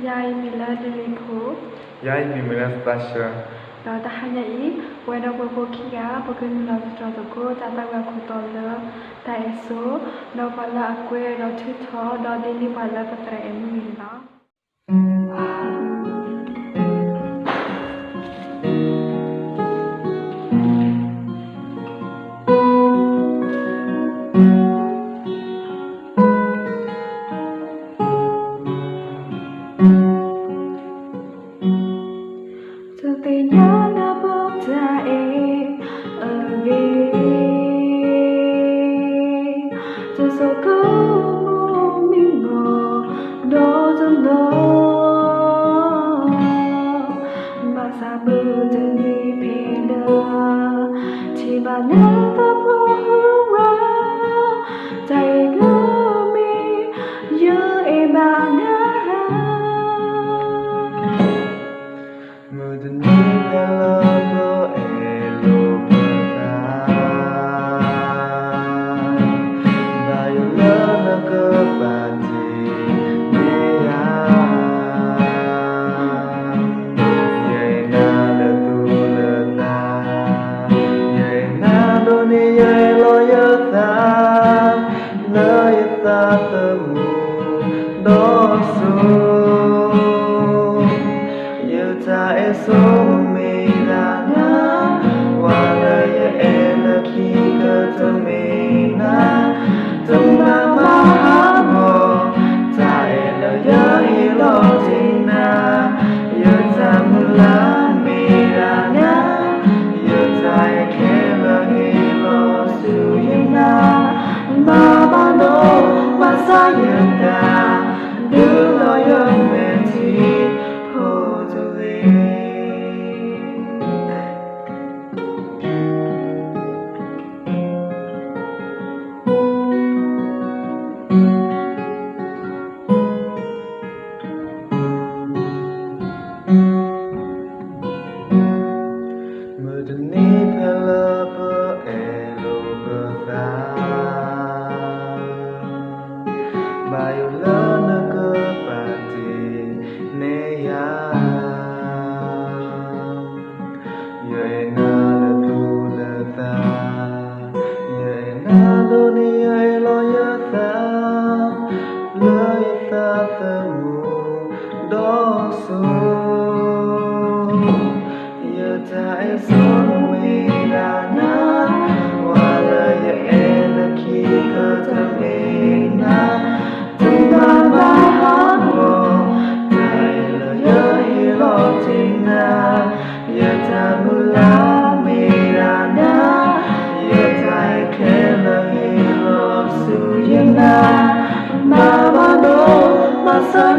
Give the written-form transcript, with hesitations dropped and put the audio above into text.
Yai Mila Diriku, Yai Mimila Stasha, Đó ta hay nhảy quay đâu qua cô khi gá và kênh là trò tổ cô ta ta qua cô tỏ lỡ tại số đâu phải là quê đâu thứ thó đó đi đi phải là tất cả em mình đó. Thực tình nhớ đã bước ra em ở ghế giờ số cứ mong mình ngờ đó dần đó mà xa bờ chân đi phê lơ chỉ bà nhớ ta vô hương ra tay ngỡ mi nhớ em bà nhớ sống mình là nhớ qua lời em là khi cơ thể mình na từng năm hát mồ tại lời nhớ lo tình na yêu ta muốn là mình là nhớ yêu ta kể lời lo sự yên na mà ban đầu mà xa yên ta đưa lời em thì Bayo lana ke pati neya Yena le tu le ta Yena lo ni ay lo ya ta Lo ya ta temu do so Ya ta e so mi na na Wala ya e le ki ke ta mi na Mà ba đô mà sao